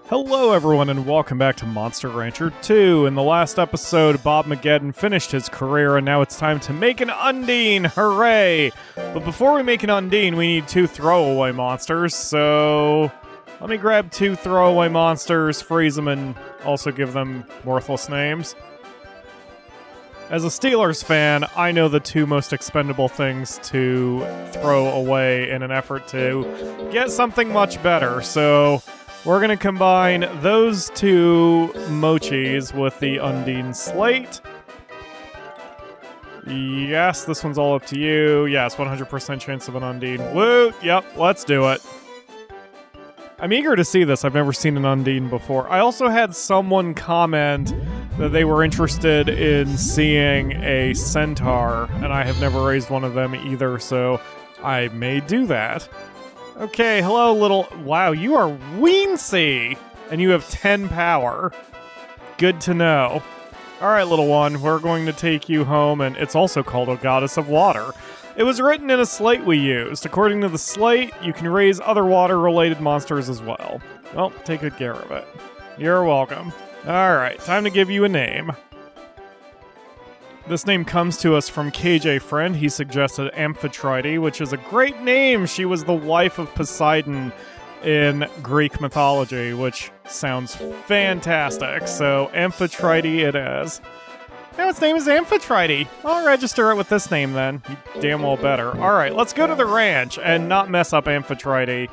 Hello everyone and welcome back to Monster Rancher 2. In the last episode, Bob Mageddon finished his career and now it's time to make an Undine! Hooray! But before we make an Undine, we need 2 throwaway monsters, so let me grab 2 throwaway monsters, freeze them, and also give them worthless names. As a Steelers fan, I know the 2 most expendable things to throw away in an effort to get something much better, so we're going to combine those 2 mochis with the Undine Slate. Yes, this one's all up to you. Yes, 100% chance of an Undine. Woo! Yep, let's do it. I'm eager to see this. I've never seen an Undine before. I also had someone comment that they were interested in seeing a centaur, and I have never raised one of them either, so I may do that. Okay, hello, little... Wow, you are weensy! And you have 10 power. Good to know. Alright, little one, we're going to take you home, and it's also called a goddess of water. It was written in a slate we used. According to the slate, you can raise other water-related monsters as well. Well, take good care of it. You're welcome. Alright, time to give you a name. This name comes to us from KJ Friend. He suggested Amphitrite, which is a great name. She was the wife of Poseidon in Greek mythology, which sounds fantastic. So Amphitrite it is. Now its name is Amphitrite. I'll register it with this name then. You damn well better. Alright, let's go to the ranch and not mess up Amphitrite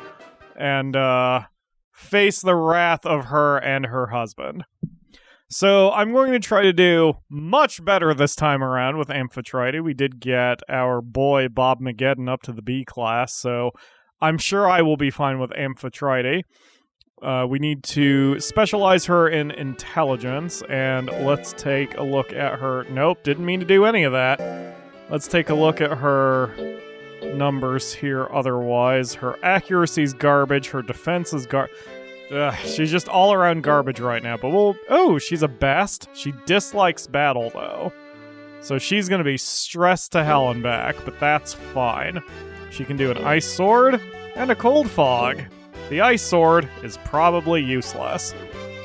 and face the wrath of her and her husband. So I'm going to try to do much better this time around with Amphitrite. We did get our boy Bob Mageddon up to the B class, so I'm sure I will be fine with Amphitrite. We need to specialize her in intelligence, and let's take a look at her... Nope, didn't mean to do any of that. Let's take a look at her numbers here otherwise. Her accuracy's garbage, her defense is she's just all around garbage right now, but we'll... Oh, she's a best. She dislikes battle, though. So she's gonna be stressed to hell and back, but that's fine. She can do an ice sword and a cold fog. The ice sword is probably useless.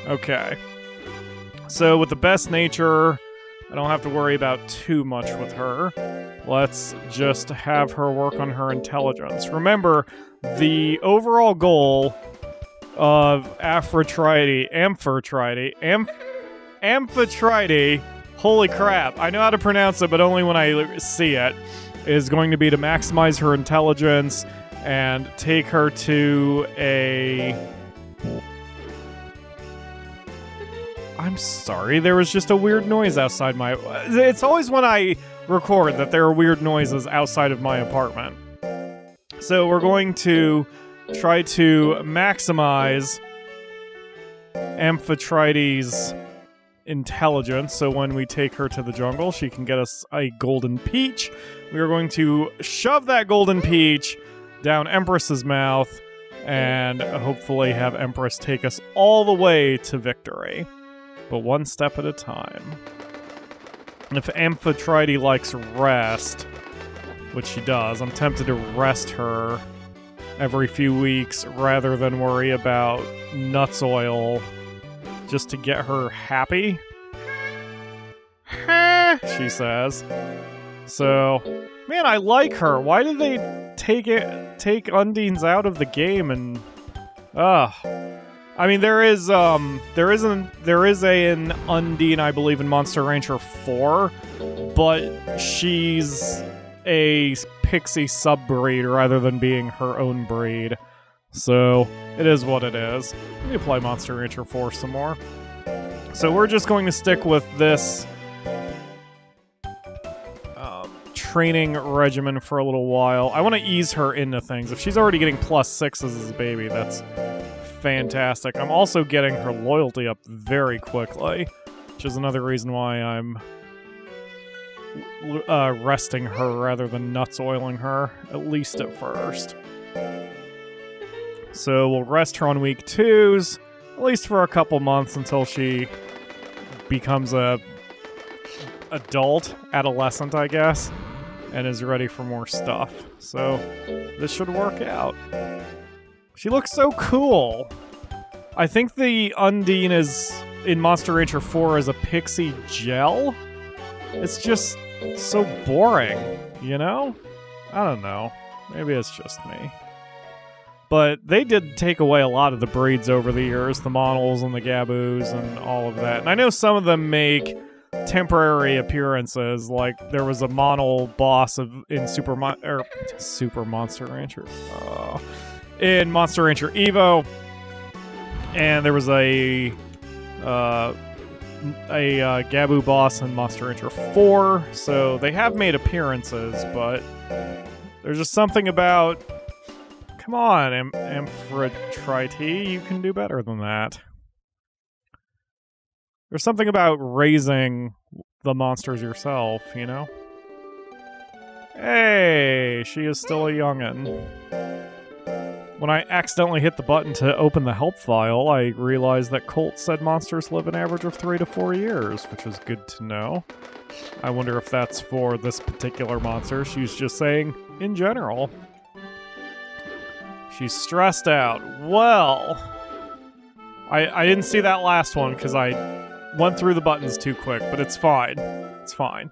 Okay. So with the best nature, I don't have to worry about too much with her. Let's just have her work on her intelligence. Remember, the overall goal of Amphitrite, holy crap, I know how to pronounce it, but only when I see it, is going to be to maximize her intelligence and take her to a... I'm sorry, there was just a weird noise outside my... It's always when I record that there are weird noises outside of my apartment. So we're going to try to maximize Amphitrite's intelligence, so when we take her to the jungle, she can get us a golden peach. We are going to shove that golden peach down Empress's mouth and hopefully have Empress take us all the way to victory. But one step at a time. And if Amphitrite likes rest, which she does, I'm tempted to rest her every few weeks rather than worry about nuts oil just to get her happy. She says. So, man, I like her. Why did they take Undines out of the game and I mean there is an Undine, I believe, in Monster Rancher 4, but she's a pixie sub-breed rather than being her own breed. So, it is what it is. Let me play Monster Rancher 4 some more. So we're just going to stick with this training regimen for a little while. I want to ease her into things. If she's already getting +6s as a baby, that's fantastic. I'm also getting her loyalty up very quickly, which is another reason why I'm resting her rather than nuts oiling her, at least at first. So we'll rest her on week 2s, at least for a couple months until she becomes a adolescent, I guess, and is ready for more stuff. So this should work out. She looks so cool. I think the Undine is in Monster Rancher 4 as a pixie gel. It's just so boring, you know? I don't know. Maybe it's just me. But they did take away a lot of the breeds over the years, the Monols and the Gaboos and all of that. And I know some of them make temporary appearances, like there was a Monol boss in Super Monster Rancher. In Monster Rancher Evo, and there was a Gaboo boss in Monster Rancher 4, so they have made appearances, but there's just something about... Come on, Amphitrite, you can do better than that. There's something about raising the monsters yourself, you know? Hey, she is still a youngin'. When I accidentally hit the button to open the help file, I realized that Colt said monsters live an average of 3 to 4 years, which is good to know. I wonder if that's for this particular monster. She's just saying, in general. She's stressed out. Well, I didn't see that last one because I went through the buttons too quick, but it's fine. It's fine.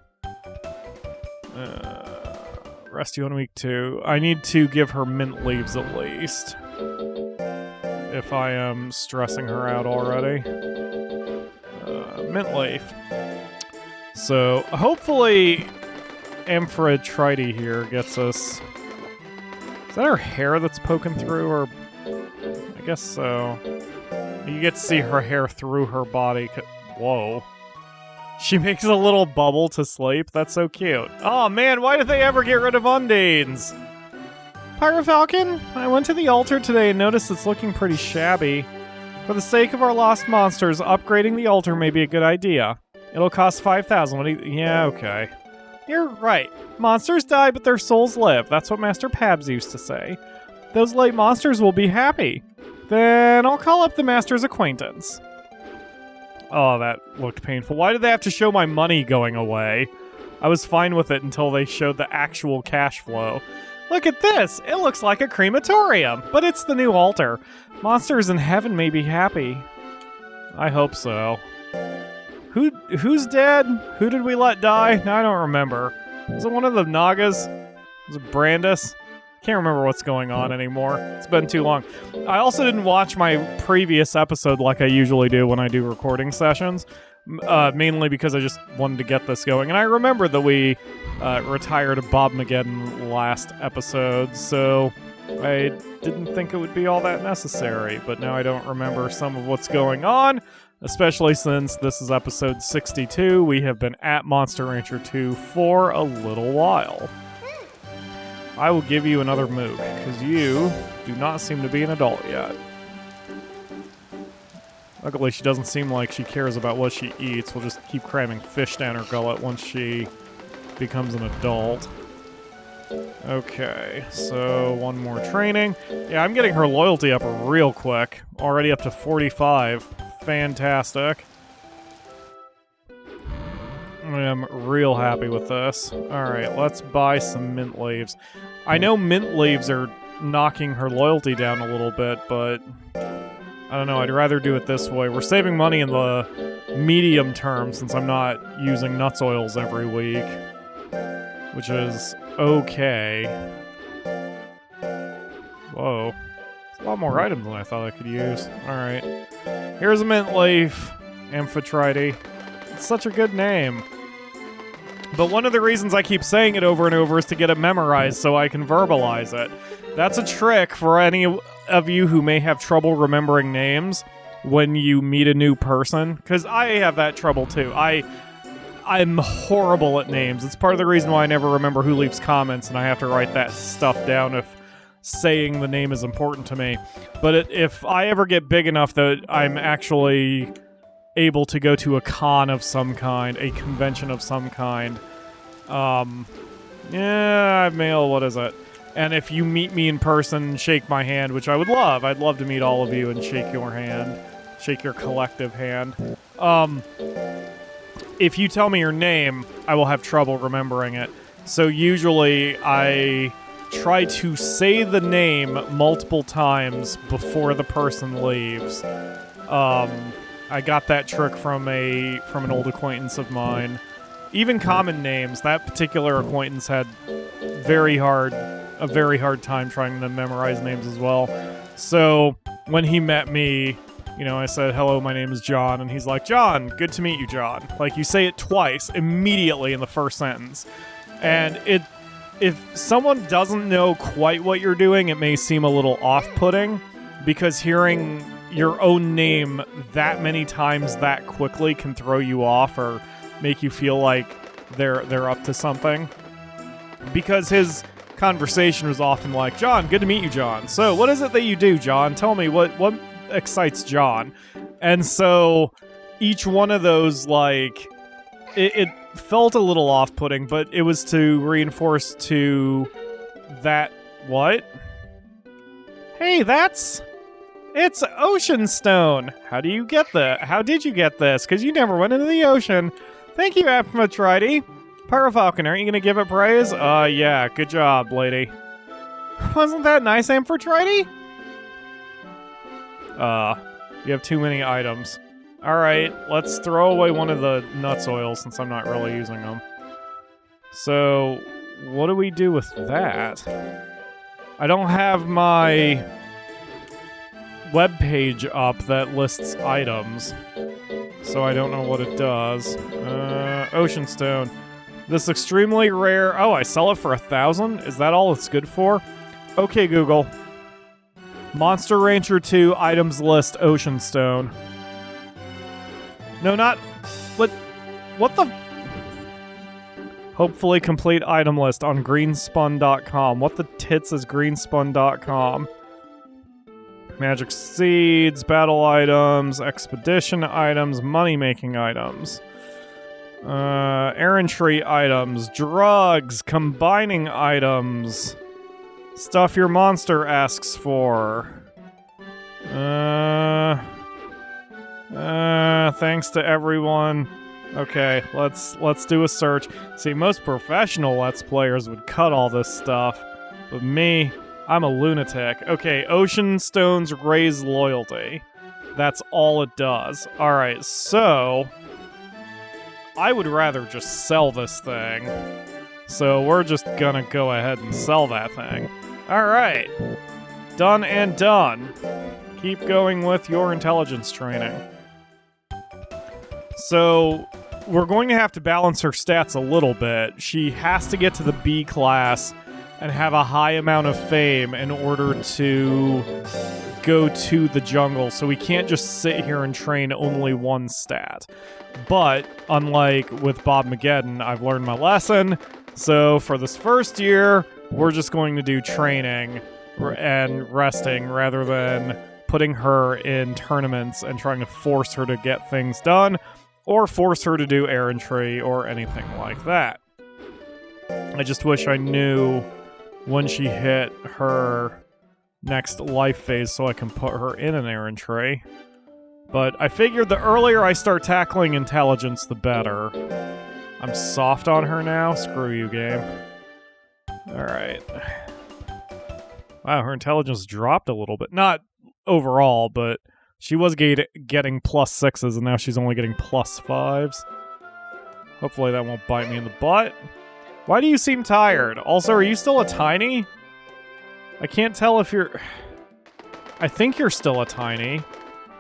Rescue on week 2. I need to give her mint leaves at least. If I am stressing her out already. Mint leaf. So, hopefully Amphitrite here gets us... Is that her hair that's poking through, or... I guess so. You get to see her hair through her body. Whoa. She makes a little bubble to sleep. That's so cute. Oh man, why did they ever get rid of Undines? PyroFalkon, I went to the altar today and noticed it's looking pretty shabby. For the sake of our lost monsters, upgrading the altar may be a good idea. It'll cost 5,000. What do you... Yeah, okay. You're right. Monsters die, but their souls live. That's what Master Pabs used to say. Those late monsters will be happy. Then I'll call up the Master's acquaintance. Oh, that looked painful. Why did they have to show my money going away? I was fine with it until they showed the actual cash flow. Look at this! It looks like a crematorium, but it's the new altar. Monsters in heaven may be happy. I hope so. Who's dead? Who did we let die? I don't remember. Was it one of the Nagas? Was it Brandis? Can't remember what's going on anymore. It's been too long. I also didn't watch my previous episode like I usually do when I do recording sessions, mainly because I just wanted to get this going. And I remember that we retired Bob Mageddon last episode, so I didn't think it would be all that necessary. But now I don't remember some of what's going on, especially since this is episode 62. We have been at Monster Rancher 2 for a little while. I will give you another mook, because you do not seem to be an adult yet. Luckily, she doesn't seem like she cares about what she eats. We'll just keep cramming fish down her gullet once she becomes an adult. Okay, so one more training. Yeah, I'm getting her loyalty up real quick. Already up to 45. Fantastic. I am real happy with this. Alright, let's buy some mint leaves. I know mint leaves are knocking her loyalty down a little bit, but I don't know, I'd rather do it this way. We're saving money in the medium term since I'm not using nuts oils every week, which is okay. Whoa. There's a lot more items than I thought I could use. Alright. Here's a mint leaf. Amphitrite. It's such a good name. But one of the reasons I keep saying it over and over is to get it memorized so I can verbalize it. That's a trick for any of you who may have trouble remembering names when you meet a new person. Because I have that trouble too. I'm horrible at names. It's part of the reason why I never remember who leaves comments and I have to write that stuff down if saying the name is important to me. But if I ever get big enough that I'm actually able to go to a con of some kind, a convention of some kind. Yeah, mail, what is it? And if you meet me in person, shake my hand, which I would love. I'd love to meet all of you and shake your hand. Shake your collective hand. If you tell me your name, I will have trouble remembering it. So usually I try to say the name multiple times before the person leaves. I got that trick from an old acquaintance of mine. Even common names, that particular acquaintance had a very hard time trying to memorize names as well. So when he met me, you know, I said, "Hello, my name is John," and he's like, "John, good to meet you, John." Like, you say it twice immediately in the first sentence. And if someone doesn't know quite what you're doing, it may seem a little off-putting, because hearing your own name that many times that quickly can throw you off or make you feel like they're up to something. Because his conversation was often like, "John, good to meet you, John. So, what is it that you do, John? Tell me, what excites John?" And so each one of those, like, it felt a little off-putting, but it was to reinforce to that, what? Hey, it's ocean stone. How do you get that? How did you get this? Because you never went into the ocean. Thank you, Amphitrite. PyroFalkon, aren't you going to give it praise? Yeah, good job, lady. Wasn't that nice, Amphitrite? You have too many items. Alright, let's throw away one of the nuts oils since I'm not really using them. So, what do we do with that? I don't have my web page up that lists items, so I don't know what it does. Ocean stone. This extremely rare... Oh, I sell it for 1,000? Is that all it's good for? Okay, Google. Monster Rancher 2 items list ocean stone. No, not... What the... Hopefully complete item list on greenspun.com. What the tits is greenspun.com? Magic seeds, battle items, expedition items, money-making items. Errantry items, drugs, combining items, stuff your monster asks for. Thanks to everyone. Okay, let's do a search. See, most professional Let's Players would cut all this stuff, but me, I'm a lunatic. Okay, ocean stones raise loyalty. That's all it does. Alright, so I would rather just sell this thing. So we're just gonna go ahead and sell that thing. Alright. Done and done. Keep going with your intelligence training. So we're going to have to balance her stats a little bit. She has to get to the B class and have a high amount of fame in order to go to the jungle, so we can't just sit here and train only one stat. But, unlike with Bob Mageddon, I've learned my lesson, so for this first year, we're just going to do training and resting rather than putting her in tournaments and trying to force her to get things done, or force her to do errantry or anything like that. I just wish I knew when she hit her next life phase so I can put her in an errantry. But I figured the earlier I start tackling intelligence, the better. I'm soft on her now? Screw you, game. Alright. Wow, her intelligence dropped a little bit. Not overall, but she was getting +6s, and now she's only getting +5s. Hopefully that won't bite me in the butt. Why do you seem tired? Also, are you still a tiny? I can't tell if you're... I think you're still a tiny.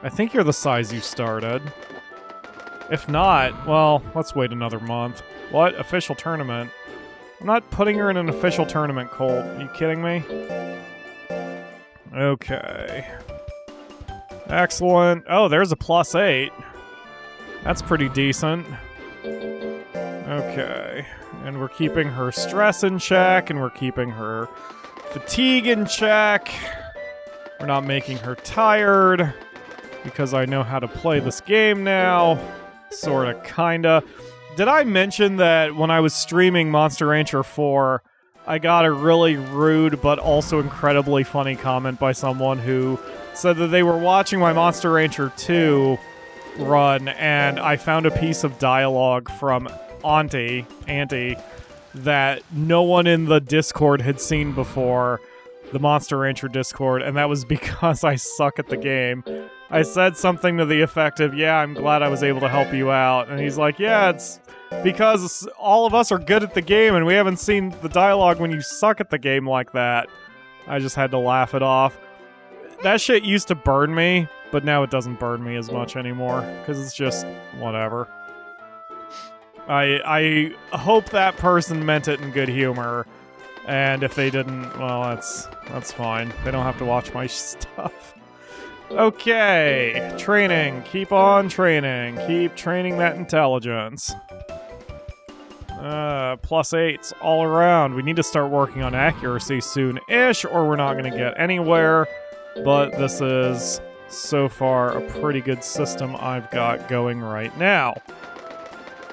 I think you're the size you started. If not, well, let's wait another month. What? Official tournament? I'm not putting her in an official tournament, Colt. Are you kidding me? Okay. Excellent. Oh, there's a +8. That's pretty decent. Okay. And we're keeping her stress in check, and we're keeping her fatigue in check. We're not making her tired, because I know how to play this game now. Sorta, kinda. Did I mention that when I was streaming Monster Rancher 4, I got a really rude but also incredibly funny comment by someone who said that they were watching my Monster Rancher 2 run, and I found a piece of dialogue from Auntie, that no one in the Discord had seen before, the Monster Rancher Discord, and that was because I suck at the game. I said something to the effect of, yeah, I'm glad I was able to help you out, and he's like, yeah, it's because all of us are good at the game, and we haven't seen the dialogue when you suck at the game like that. I just had to laugh it off. That shit used to burn me, but now it doesn't burn me as much anymore, because it's just whatever. I hope that person meant it in good humor, and if they didn't, well, that's fine. They don't have to watch my stuff. Okay, training. Keep on training. Keep training that intelligence. +8s all around. We need to start working on accuracy soon-ish, or we're not going to get anywhere. But this is, so far, a pretty good system I've got going right now.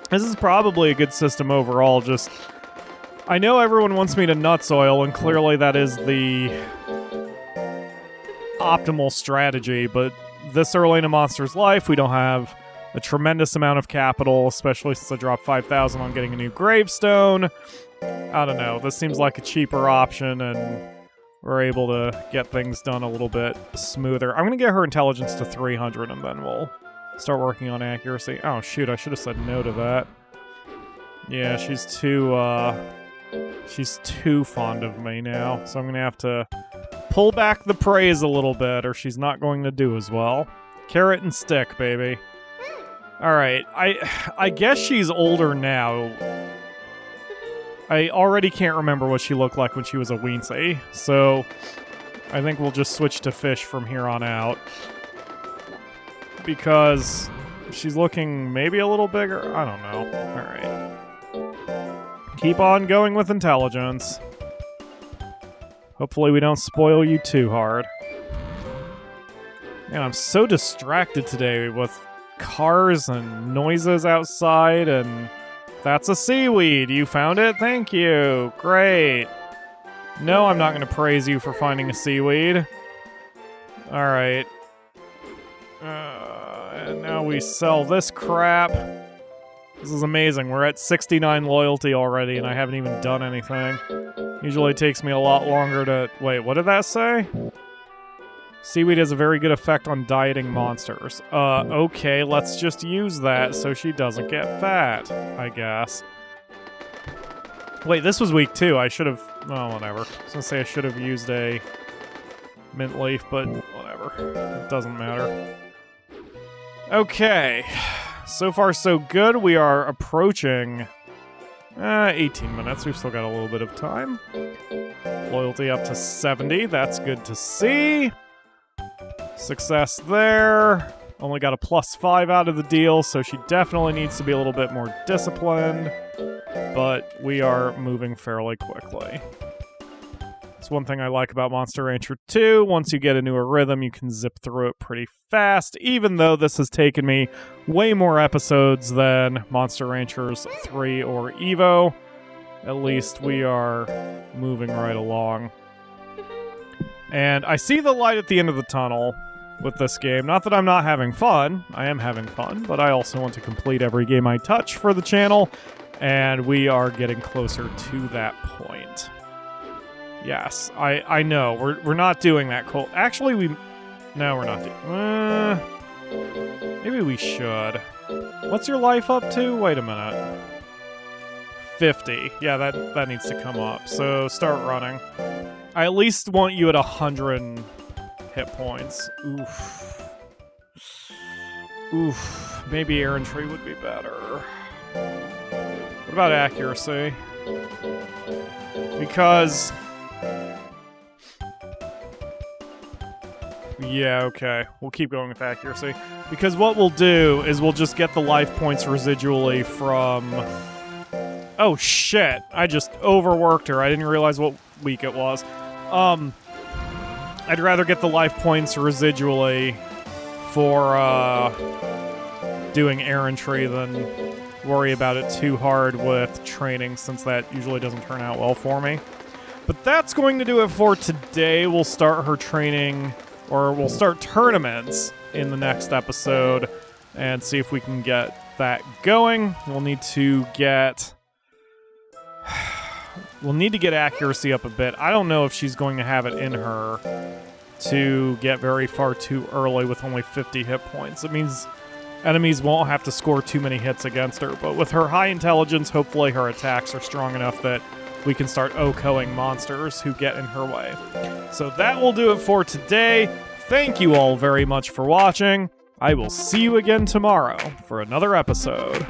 This is probably a good system overall, just... I know everyone wants me to nuts oil, and clearly that is the optimal strategy, but this early in a monster's life, we don't have a tremendous amount of capital, especially since I dropped 5,000 on getting a new gravestone. I don't know, this seems like a cheaper option, and we're able to get things done a little bit smoother. I'm gonna get her intelligence to 300, and then we'll start working on accuracy. Oh shoot, I should have said no to that. Yeah, she's too fond of me now, so I'm gonna have to pull back the praise a little bit, or she's not going to do as well. Carrot and stick, baby. Alright, I guess she's older now. I already can't remember what she looked like when she was a weensy, so I think we'll just switch to fish from here on out. Because she's looking maybe a little bigger? I don't know. Alright. Keep on going with intelligence. Hopefully we don't spoil you too hard. Man, I'm so distracted today with cars and noises outside, and that's a seaweed. You found it? Thank you. Great. No, I'm not going to praise you for finding a seaweed. Alright. And now we sell this crap. This is amazing. We're at 69 loyalty already, and I haven't even done anything. Usually it takes me a lot longer to... Wait, what did that say? Seaweed has a very good effect on dieting monsters. Okay, let's just use that so she doesn't get fat, I guess. Wait, this was week 2. I should have... Oh, whatever. I was gonna say I should have used a mint leaf, but whatever. It doesn't matter. Okay. So far, so good. We are approaching 18 minutes. We've still got a little bit of time. Loyalty up to 70. That's good to see. Success there. Only got a +5 out of the deal, so she definitely needs to be a little bit more disciplined. But we are moving fairly quickly. That's one thing I like about Monster Rancher 2. Once you get into a rhythm, you can zip through it pretty fast, even though this has taken me way more episodes than Monster Ranchers 3 or Evo. At least we are moving right along. And I see the light at the end of the tunnel with this game. Not that I'm not having fun. I am having fun, but I also want to complete every game I touch for the channel, and we are getting closer to that point. Yes, I know. We're not doing that, Cole. Actually, no, we're not doing... maybe we should. What's your life up to? Wait a minute. 50. Yeah, that needs to come up. So start running. I at least want you at 100 hit points. Oof. Oof. Maybe errantry would be better. What about accuracy? Because... yeah, okay. We'll keep going with accuracy. Because what we'll do is we'll just get the life points residually from... Oh, shit. I just overworked her. I didn't realize what week it was. I'd rather get the life points residually for, doing errantry than worry about it too hard with training, since that usually doesn't turn out well for me. But that's going to do it for today. We'll start her training, or we'll start tournaments in the next episode and see if we can get that going. We'll need to get we'll need to get accuracy up a bit. I don't know if she's going to have it in her to get very far too early with only 50 hit points. It means enemies won't have to score too many hits against her, but with her high intelligence, hopefully her attacks are strong enough that we can start OHKOing monsters who get in her way. So that will do it for today. Thank you all very much for watching. I will see you again tomorrow for another episode.